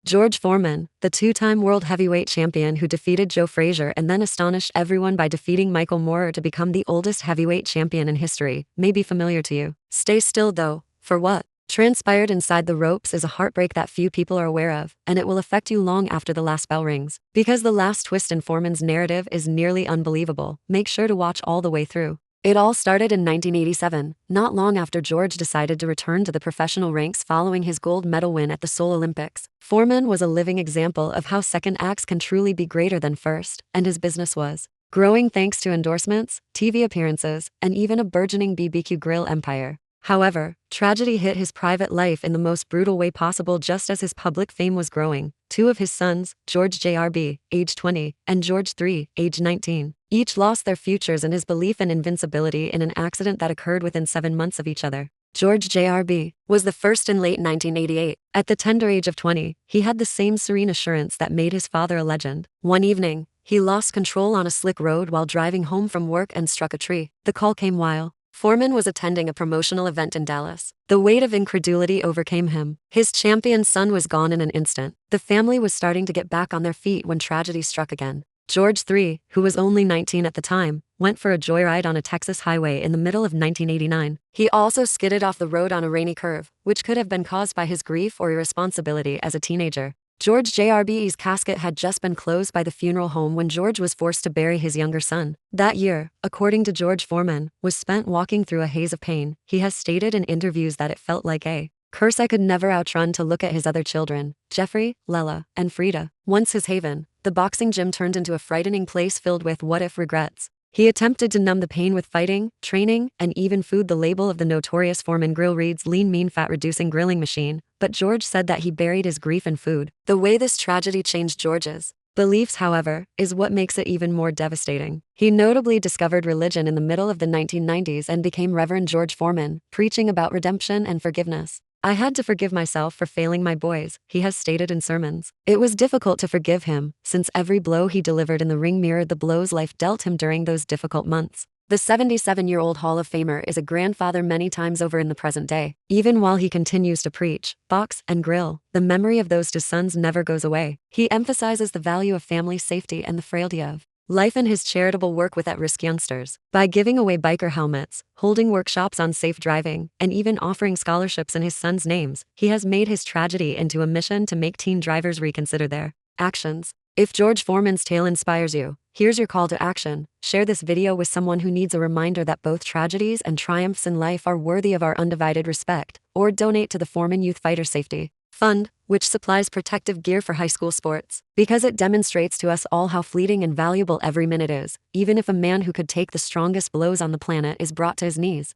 George Foreman, the two-time world heavyweight champion who defeated Joe Frazier and then astonished everyone by defeating Michael Moorer to become the oldest heavyweight champion in history, may be familiar to you. Stay still though, for what transpired inside the ropes is a heartbreak that few people are aware of, and it will affect you long after the last bell rings. Because the last twist in Foreman's narrative is nearly unbelievable, make sure to watch all the way through. It all started in 1987, not long after George decided to return to the professional ranks following his gold medal win at the Seoul Olympics. Foreman was a living example of how second acts can truly be greater than first, and his business was growing thanks to endorsements, TV appearances, and even a burgeoning BBQ grill empire. However, tragedy hit his private life in the most brutal way possible just as his public fame was growing. Two of his sons, George JRB, age 20, and George III, age 19, each lost their futures and his belief in invincibility in an accident that occurred within 7 months of each other. George JRB was the first in late 1988. At the tender age of 20, he had the same serene assurance that made his father a legend. One evening, he lost control on a slick road while driving home from work and struck a tree. The call came while Foreman was attending a promotional event in Dallas. The weight of incredulity overcame him. His champion son was gone in an instant. The family was starting to get back on their feet when tragedy struck again. George III, who was only 19 at the time, went for a joyride on a Texas highway in the middle of 1989. He also skidded off the road on a rainy curve, which could have been caused by his grief or irresponsibility as a teenager. George JRB's casket had just been closed by the funeral home when George was forced to bury his younger son. That year, according to George Foreman, was spent walking through a haze of pain. He has stated in interviews that it felt like a curse I could never outrun to look at his other children, Jeffrey, Lela, and Frida. Once his haven, the boxing gym turned into a frightening place filled with what-if regrets. He attempted to numb the pain with fighting, training, and even food. The label of the notorious Foreman grill reads lean mean fat reducing grilling machine, but George said that he buried his grief in food. The way this tragedy changed George's beliefs, however, is what makes it even more devastating. He notably discovered religion in the middle of the 1990s and became Reverend George Foreman, preaching about redemption and forgiveness. I had to forgive myself for failing my boys, he has stated in sermons. It was difficult to forgive him, since every blow he delivered in the ring mirrored the blows life dealt him during those difficult months. The 77-year-old Hall of Famer is a grandfather many times over in the present day. Even while he continues to preach, box, and grill, the memory of those two sons never goes away. He emphasizes the value of family safety and the frailty of life in his charitable work with at-risk youngsters. By giving away biker helmets, holding workshops on safe driving, and even offering scholarships in his sons' names, he has made his tragedy into a mission to make teen drivers reconsider their actions. If George Foreman's tale inspires you, here's your call to action. Share this video with someone who needs a reminder that both tragedies and triumphs in life are worthy of our undivided respect, or donate to the Foreman Youth Fighter Safety Fund, which supplies protective gear for high school sports. Because it demonstrates to us all how fleeting and valuable every minute is, even if a man who could take the strongest blows on the planet is brought to his knees.